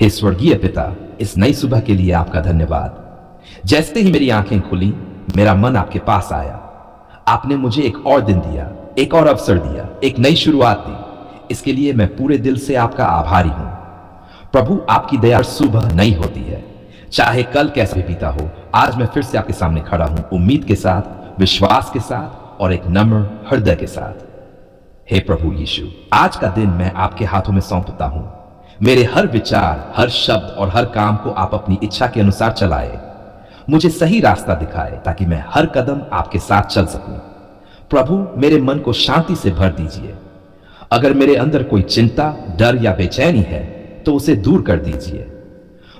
हे स्वर्गीय पिता, इस नई सुबह के लिए आपका धन्यवाद। जैसे ही मेरी आंखें खुली, मेरा मन आपके पास आया। आपने मुझे एक और दिन दिया, एक और अवसर दिया, एक नई शुरुआत दी। इसके लिए मैं पूरे दिल से आपका आभारी हूं। प्रभु, आपकी दया सुबह नई होती है। चाहे कल कैसा भी बीता हो, आज मैं फिर से आपके सामने खड़ा हूं, उम्मीद के साथ, विश्वास के साथ और एक नम्र हृदय के साथ। हे प्रभु यीशु, आज का दिन मैं आपके हाथों में सौंपता हूं। मेरे हर विचार, हर शब्द और हर काम को आप अपनी इच्छा के अनुसार चलाए। मुझे सही रास्ता दिखाए ताकि मैं हर कदम आपके साथ चल सकूं। प्रभु, मेरे मन को शांति से भर दीजिए। अगर मेरे अंदर कोई चिंता, डर या बेचैनी है तो उसे दूर कर दीजिए।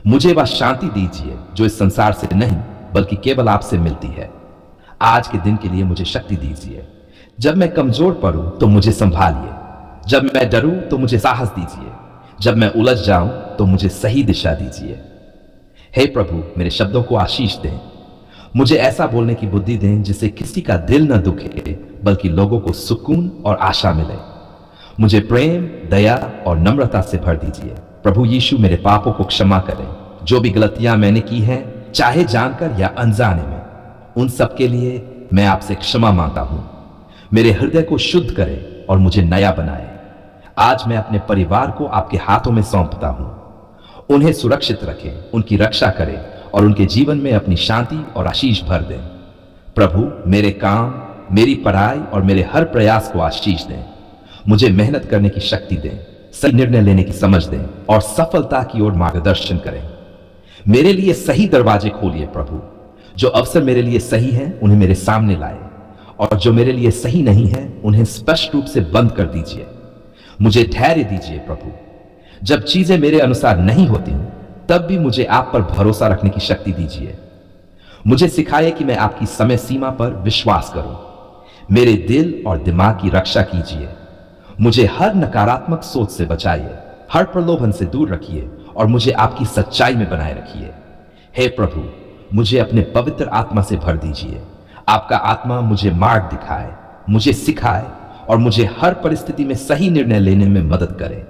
मुझे वह शांति दीजिए जो इस संसार से नहीं बल्कि केवल आपसे मिलती है। आज के दिन के लिए मुझे शक्ति दीजिए। जब मैं कमजोर पड़ूं तो मुझे संभालिए। जब मैं डरूं तो मुझे साहस दीजिए। जब मैं उलझ जाऊं तो मुझे सही दिशा दीजिए। हे प्रभु, मेरे शब्दों को आशीष दें। मुझे ऐसा बोलने की बुद्धि दें जिससे किसी का दिल न दुखे बल्कि लोगों को सुकून और आशा मिले। मुझे प्रेम, दया और नम्रता से भर दीजिए। प्रभु यीशु, मेरे पापों को क्षमा करें। जो भी गलतियां मैंने की हैं, चाहे जानकर या अनजाने में, उन सब के लिए मैं आपसे क्षमा मांगता हूं। मेरे हृदय को शुद्ध करें और मुझे नया बनाए। आज मैं अपने परिवार को आपके हाथों में सौंपता हूं। उन्हें सुरक्षित रखें, उनकी रक्षा करें और उनके जीवन में अपनी शांति और आशीष भर दें। प्रभु, मेरे काम, मेरी पढ़ाई और मेरे हर प्रयास को आशीष दें। मुझे मेहनत करने की शक्ति दें, सही निर्णय लेने की समझ दें और सफलता की ओर मार्गदर्शन करें। मेरे लिए सही दरवाजे खोलिए प्रभु। जो अवसर मेरे लिए सही हैं, उन्हें मेरे सामने लाए और जो मेरे लिए सही नहीं है, उन्हें स्पष्ट रूप से बंद कर दीजिए। मुझे धैर्य दीजिए प्रभु। जब चीजें मेरे अनुसार नहीं होती तब भी मुझे आप पर भरोसा रखने की शक्ति दीजिए। मुझे सिखाइए कि मैं आपकी समय सीमा पर विश्वास करूं। मेरे दिल और दिमाग की रक्षा कीजिए। मुझे हर नकारात्मक सोच से बचाइए, हर प्रलोभन से दूर रखिए और मुझे आपकी सच्चाई में बनाए रखिए। हे प्रभु, मुझे अपने पवित्र आत्मा से भर दीजिए। आपका आत्मा मुझे मार्ग दिखाए, मुझे सिखाए और मुझे हर परिस्थिति में सही निर्णय लेने में मदद करे।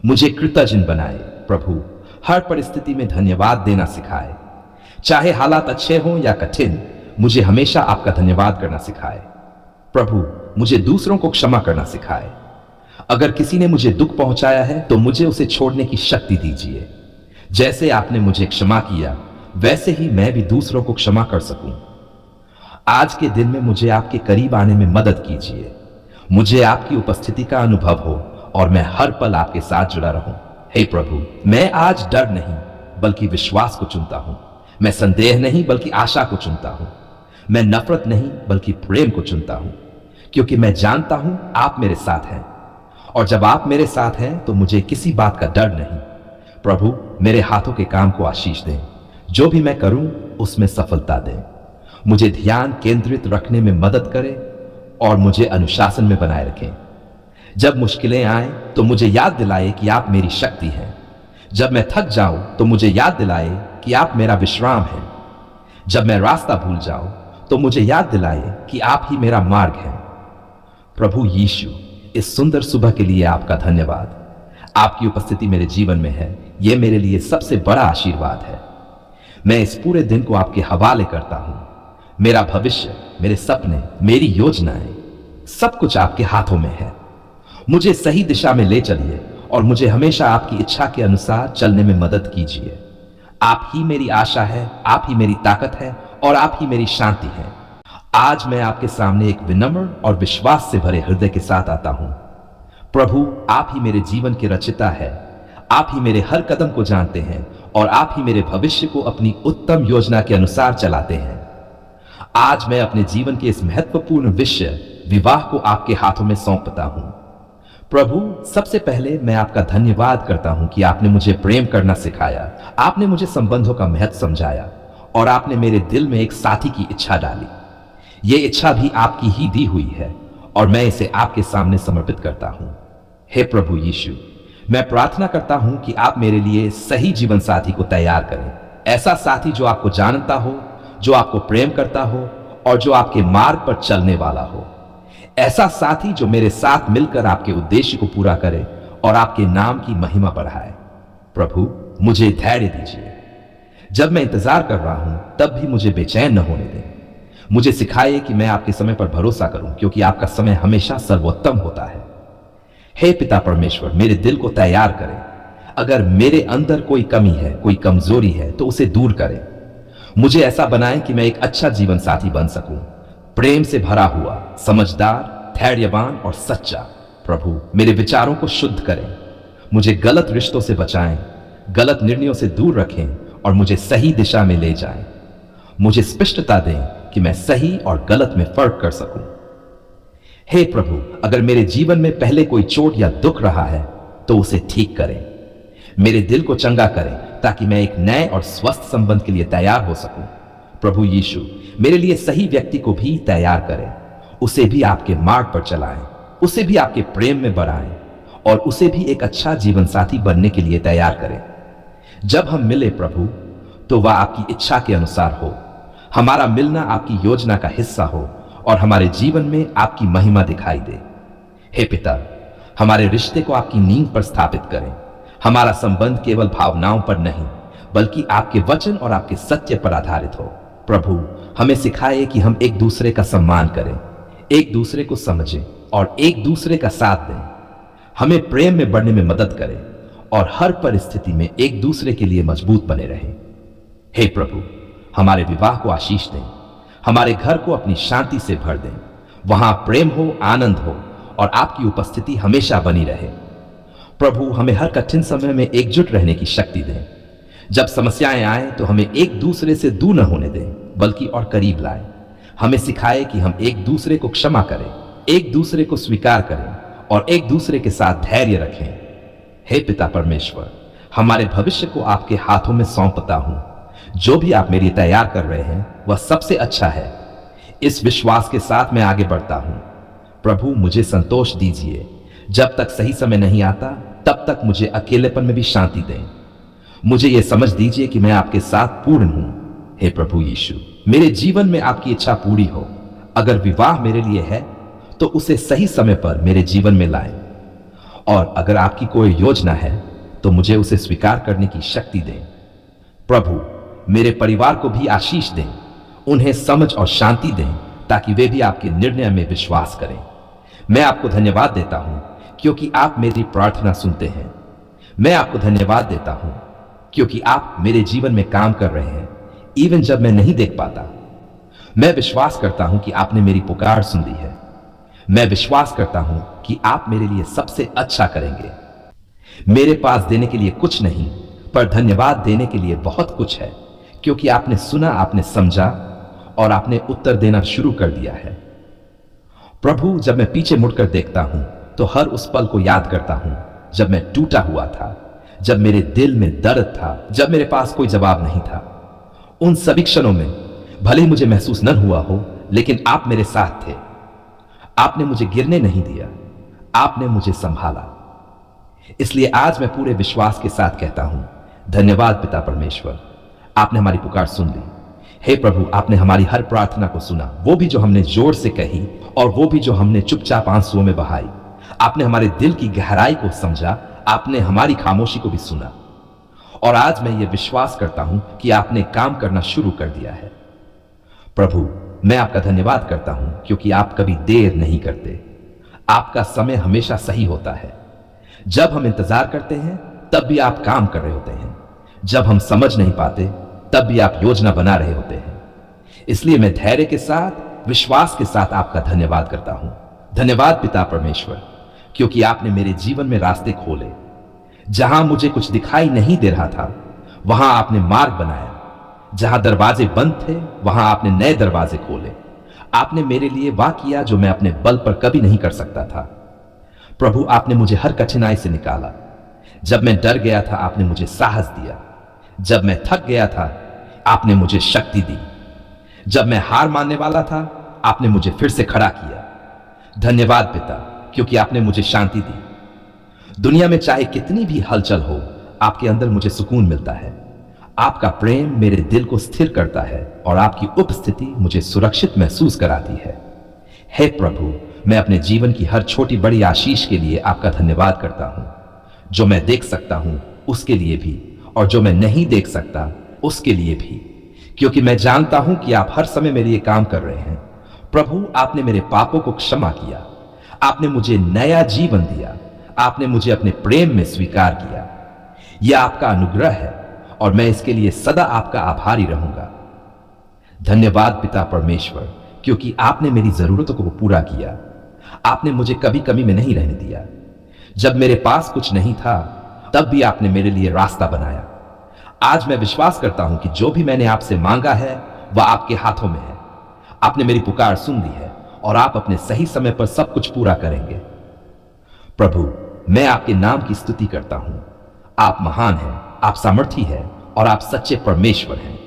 मुझे कृतज्ञ बनाए प्रभु। हर परिस्थिति में धन्यवाद देना सिखाए। चाहे हालात अच्छे हों या कठिन, मुझे हमेशा आपका धन्यवाद करना सिखाए। प्रभु, मुझे दूसरों को क्षमा करना सिखाए। अगर किसी ने मुझे दुख पहुंचाया है तो मुझे उसे छोड़ने की शक्ति दीजिए। जैसे आपने मुझे क्षमा किया, वैसे ही मैं भी दूसरों को क्षमा कर सकूं। आज के दिन में मुझे आपके करीब आने में मदद कीजिए। मुझे आपकी उपस्थिति का अनुभव हो और मैं हर पल आपके साथ जुड़ा रहूं। हे प्रभु, मैं आज डर नहीं बल्कि विश्वास को चुनता हूं। मैं संदेह नहीं बल्कि आशा को चुनता हूं। मैं नफरत नहीं बल्कि प्रेम को चुनता हूं, क्योंकि मैं जानता हूं आप मेरे साथ हैं और जब आप मेरे साथ हैं तो मुझे किसी बात का डर नहीं। प्रभु, मेरे हाथों के काम को आशीष दें। जो भी मैं करूं उसमें सफलता दें। मुझे ध्यान केंद्रित रखने में मदद करें और मुझे अनुशासन में बनाए रखें। जब मुश्किलें आए तो मुझे याद दिलाए कि आप मेरी शक्ति हैं। जब मैं थक जाऊं तो मुझे याद दिलाए कि आप मेरा विश्राम हैं। जब मैं रास्ता भूल जाऊं तो मुझे याद दिलाए कि आप ही मेरा मार्ग हैं। प्रभु यीशु, इस सुंदर सुबह के लिए आपका धन्यवाद। आपकी उपस्थिति मेरे जीवन में है, यह मेरे लिए सबसे बड़ा आशीर्वाद है। मैं इस पूरे दिन को आपके हवाले करता हूं। मेरा भविष्य, मेरे सपने, मेरी योजनाएं, सब कुछ आपके हाथों में है। मुझे सही दिशा में ले चलिए और मुझे हमेशा आपकी इच्छा के अनुसार चलने में मदद कीजिए। आप ही मेरी आशा है, आप ही मेरी ताकत है और आप ही मेरी शांति है। आज मैं आपके सामने एक विनम्र और विश्वास से भरे हृदय के साथ आता हूं। प्रभु, आप ही मेरे जीवन के रचिता है। आप ही मेरे हर कदम को जानते हैं और आप ही मेरे भविष्य को अपनी उत्तम योजना के अनुसार चलाते हैं। आज मैं अपने जीवन के इस महत्वपूर्ण विषय विवाह को आपके हाथों में सौंपता हूं। प्रभु, सबसे पहले मैं आपका धन्यवाद करता हूं कि आपने मुझे प्रेम करना सिखाया। आपने मुझे संबंधों का महत्व समझाया और आपने मेरे दिल में एक साथी की इच्छा डाली। ये इच्छा भी आपकी ही दी हुई है और मैं इसे आपके सामने समर्पित करता हूं। हे प्रभु यीशु, मैं प्रार्थना करता हूं कि आप मेरे लिए सही जीवन साथी को तैयार करें। ऐसा साथी जो आपको जानता हो, जो आपको प्रेम करता हो और जो आपके मार्ग पर चलने वाला हो। ऐसा साथी जो मेरे साथ मिलकर आपके उद्देश्य को पूरा करे और आपके नाम की महिमा बढ़ाए। प्रभु, मुझे धैर्य दीजिए। जब मैं इंतजार कर रहा हूं तब भी मुझे बेचैन न होने दें। मुझे सिखाइए कि मैं आपके समय पर भरोसा करूं, क्योंकि आपका समय हमेशा सर्वोत्तम होता है। हे पिता परमेश्वर, मेरे दिल को तैयार करें। अगर मेरे अंदर कोई कमी है, कोई कमजोरी है, तो उसे दूर करें। मुझे ऐसा बनाएं कि मैं एक अच्छा जीवन साथी बन सकूं, प्रेम से भरा हुआ, समझदार, धैर्यवान और सच्चा। प्रभु, मेरे विचारों को शुद्ध करें। मुझे गलत रिश्तों से बचाएं, गलत निर्णयों से दूर रखें और मुझे सही दिशा में ले जाएं। मुझे स्पष्टता दें कि मैं सही और गलत में फर्क कर सकूं। हे प्रभु, अगर मेरे जीवन में पहले कोई चोट या दुख रहा है तो उसे ठीक करें। मेरे दिल को चंगा करें ताकि मैं एक नए और स्वस्थ संबंध के लिए तैयार हो सकूं। प्रभु यीशु, मेरे लिए सही व्यक्ति को भी तैयार करें। उसे भी आपके मार्ग पर चलाएं, उसे भी आपके प्रेम में बढ़ाएं और उसे भी एक अच्छा जीवन साथी बनने के लिए तैयार करें। जब हम मिले प्रभु, तो वह आपकी इच्छा के अनुसार हो। हमारा मिलना आपकी योजना का हिस्सा हो और हमारे जीवन में आपकी महिमा दिखाई दे। हे पिता, हमारे रिश्ते को आपकी नींव पर स्थापित करें। हमारा संबंध केवल भावनाओं पर नहीं, बल्कि आपके वचन और आपके सत्य पर आधारित हो। प्रभु, हमें सिखाए कि हम एक दूसरे का सम्मान करें, एक दूसरे को समझें और एक दूसरे का साथ दें। हमें प्रेम में बढ़ने में मदद करें और हर परिस्थिति में एक दूसरे के लिए मजबूत बने रहें। हे प्रभु, हमारे विवाह को आशीष दें, हमारे घर को अपनी शांति से भर दें। वहां प्रेम हो, आनंद हो और आपकी उपस्थिति हमेशा बनी रहे। प्रभु, हमें हर कठिन समय में एकजुट रहने की शक्ति दें। जब समस्याएं आए तो हमें एक दूसरे से दूर न होने दें, बल्कि और करीब लाएं। हमें सिखाए कि हम एक दूसरे को क्षमा करें, एक दूसरे को स्वीकार करें और एक दूसरे के साथ धैर्य रखें। हे पिता परमेश्वर, हमारे भविष्य को आपके हाथों में सौंपता हूं। जो भी आप मेरे लिए तैयार कर रहे हैं वह सबसे अच्छा है। इस विश्वास के साथ मैं आगे बढ़ता हूं। प्रभु, मुझे संतोष दीजिए। जब तक सही समय नहीं आता तब तक मुझे अकेलेपन में भी शांति दें। मुझे यह समझ दीजिए कि मैं आपके साथ पूर्ण हूं। हे प्रभु यीशु, मेरे जीवन में आपकी इच्छा पूरी हो। अगर विवाह मेरे लिए है तो उसे सही समय पर मेरे जीवन में लाएं, और अगर आपकी कोई योजना है तो मुझे उसे स्वीकार करने की शक्ति दें। प्रभु, मेरे परिवार को भी आशीष दें, उन्हें समझ और शांति दें ताकि वे भी आपके निर्णय में विश्वास करें। मैं आपको धन्यवाद देता हूं क्योंकि आप मेरी प्रार्थना सुनते हैं। मैं आपको धन्यवाद देता हूं क्योंकि आप मेरे जीवन में काम कर रहे हैं, इवन जब मैं नहीं देख पाता। मैं विश्वास करता हूं कि आपने मेरी पुकार सुन ली है। मैं विश्वास करता हूं कि आप मेरे लिए सबसे अच्छा करेंगे। मेरे पास देने के लिए कुछ नहीं, पर धन्यवाद देने के लिए बहुत कुछ है, क्योंकि आपने सुना, आपने समझा और आपने उत्तर देना शुरू कर दिया है। प्रभु, जब मैं पीछे मुड़कर देखता हूं तो हर उस पल को याद करता हूं जब मैं टूटा हुआ था, जब मेरे दिल में दर्द था, जब मेरे पास कोई जवाब नहीं था। उन सभी क्षणों में भले ही मुझे महसूस न हुआ हो, लेकिन आप मेरे साथ थे। आपने मुझे गिरने नहीं दिया, आपने मुझे संभाला। इसलिए आज मैं पूरे विश्वास के साथ कहता हूं, धन्यवाद पिता परमेश्वर, आपने हमारी पुकार सुन ली। हे प्रभु, आपने हमारी हर प्रार्थना को सुना, वो भी जो हमने जोर से कही और वो भी जो हमने चुपचाप आंसुओं में बहाई। आपने हमारे दिल की गहराई को समझा, आपने हमारी खामोशी को भी सुना। और आज मैं ये विश्वास करता हूं कि आपने काम करना शुरू कर दिया है। प्रभु, मैं आपका धन्यवाद करता हूं क्योंकि आप कभी देर नहीं करते। आपका समय हमेशा सही होता है। जब हम इंतजार करते हैं तब भी आप काम कर रहे होते हैं। जब हम समझ नहीं पाते तब भी आप योजना बना रहे होते हैं। इसलिए मैं धैर्य के साथ, विश्वास के साथ आपका धन्यवाद करता हूं। धन्यवाद पिता परमेश्वर, क्योंकि आपने मेरे जीवन में रास्ते खोले। जहां मुझे कुछ दिखाई नहीं दे रहा था, वहां आपने मार्ग बनाया। जहां दरवाजे बंद थे, वहां आपने नए दरवाजे खोले। आपने मेरे लिए वह किया जो मैं अपने बल पर कभी नहीं कर सकता था। प्रभु, आपने मुझे हर कठिनाई से निकाला। जब मैं डर गया था, आपने मुझे साहस दिया। जब मैं थक गया था, आपने मुझे शक्ति दी। जब मैं हार मानने वाला था, आपने मुझे फिर से खड़ा किया। धन्यवाद पिता, क्योंकि आपने मुझे शांति दी। दुनिया में चाहे कितनी भी हलचल हो, आपके अंदर मुझे सुकून मिलता है। आपका प्रेम मेरे दिल को स्थिर करता है और आपकी उपस्थिति मुझे सुरक्षित महसूस कराती है। हे प्रभु, मैं अपने जीवन की हर छोटी बड़ी आशीष के लिए आपका धन्यवाद करता हूं। जो मैं देख सकता हूं उसके लिए भी, और जो मैं नहीं देख सकता उसके लिए भी, क्योंकि मैं जानता हूं कि आप हर समय मेरे लिए काम कर रहे हैं। प्रभु, आपने मेरे पापों को क्षमा किया, आपने मुझे नया जीवन दिया, आपने मुझे अपने प्रेम में स्वीकार किया। यह आपका अनुग्रह है और मैं इसके लिए सदा आपका आभारी रहूंगा। धन्यवाद पिता परमेश्वर, क्योंकि आपने मेरी जरूरतों को पूरा किया। आपने मुझे कभी कमी में नहीं रहने दिया। जब मेरे पास कुछ नहीं था तब भी आपने मेरे लिए रास्ता बनाया। आज मैं विश्वास करता हूं कि जो भी मैंने आपसे मांगा है वह आपके हाथों में है। आपने मेरी पुकार सुन ली है और आप अपने सही समय पर सब कुछ पूरा करेंगे। प्रभु, मैं आपके नाम की स्तुति करता हूं। आप महान हैं, आप सामर्थी हैं और आप सच्चे परमेश्वर हैं।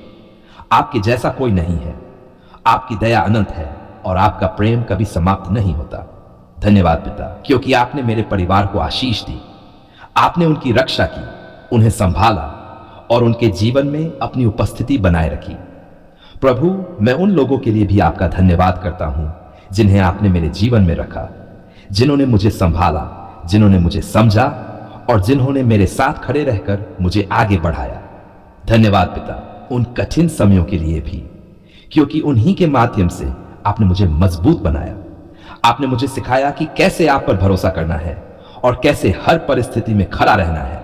आपके जैसा कोई नहीं है। आपकी दया अनंत है और आपका प्रेम कभी समाप्त नहीं होता। धन्यवाद पिता, क्योंकि आपने मेरे परिवार को आशीष दी। आपने उनकी रक्षा की, उन्हें संभाला और उनके जीवन में अपनी उपस्थिति बनाए रखी। प्रभु, मैं उन लोगों के लिए भी आपका धन्यवाद करता हूं जिन्हें आपने मेरे जीवन में रखा, जिन्होंने मुझे संभाला, जिन्होंने मुझे समझा और जिन्होंने मेरे साथ खड़े रहकर मुझे आगे बढ़ाया। धन्यवाद पिता उन कठिन समयों के लिए भी, क्योंकि उन्हीं के माध्यम से आपने मुझे मजबूत बनाया। आपने मुझे सिखाया कि कैसे आप पर भरोसा करना है और कैसे हर परिस्थिति में खड़ा रहना है।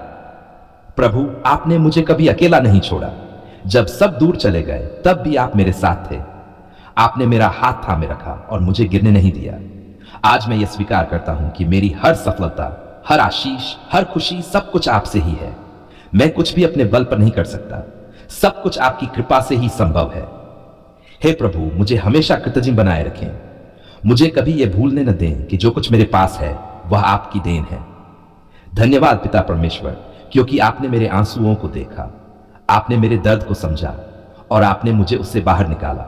प्रभु, आपने मुझे कभी अकेला नहीं छोड़ा। जब सब दूर चले गए तब भी आप मेरे साथ थे। आपने मेरा हाथ थामे रखा और मुझे गिरने नहीं दिया। आज मैं यह स्वीकार करता हूं कि मेरी हर सफलता, हर आशीष, हर खुशी, सब कुछ आपसे ही है। मैं कुछ भी अपने बल पर नहीं कर सकता। सब कुछ आपकी कृपा से ही संभव है। हे प्रभु, मुझे हमेशा कृतज्ञ बनाए रखें। मुझे कभी यह भूलने न दें कि जो कुछ मेरे पास है वह आपकी देन है। धन्यवाद पिता परमेश्वर, क्योंकि आपने मेरे आंसुओं को देखा, आपने मेरे दर्द को समझा और आपने मुझे उससे बाहर निकाला।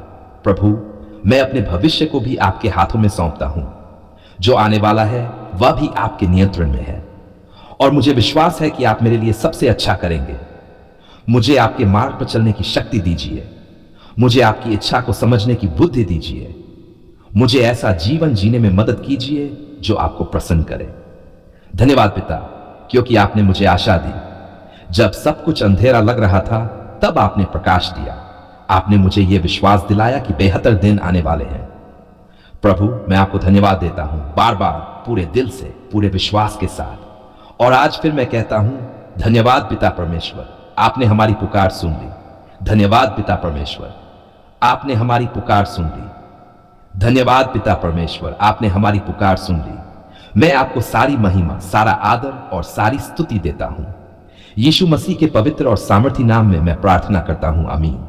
प्रभु, मैं अपने भविष्य को भी आपके हाथों में सौंपता हूं। जो आने वाला है वह भी आपके नियंत्रण में है और मुझे विश्वास है कि आप मेरे लिए सबसे अच्छा करेंगे। मुझे आपके मार्ग पर चलने की शक्ति दीजिए। मुझे आपकी इच्छा को समझने की बुद्धि दीजिए। मुझे ऐसा जीवन जीने में मदद कीजिए जो आपको प्रसन्न करे। धन्यवाद पिता, क्योंकि आपने मुझे आशा दी। जब सब कुछ अंधेरा लग रहा था तब आपने प्रकाश दिया। आपने मुझे यह विश्वास दिलाया कि बेहतर दिन आने वाले हैं। प्रभु, मैं आपको धन्यवाद देता हूं, बार बार, पूरे दिल से, पूरे विश्वास के साथ। और आज फिर मैं कहता हूं, धन्यवाद पिता परमेश्वर, आपने हमारी पुकार सुन ली। धन्यवाद पिता परमेश्वर, आपने हमारी पुकार सुन ली। धन्यवाद पिता परमेश्वर, आपने हमारी पुकार सुन ली। मैं आपको सारी महिमा, सारा आदर और सारी स्तुति देता हूं। यीशु मसीह के पवित्र और सामर्थी नाम में मैं प्रार्थना करता हूं। आमीन।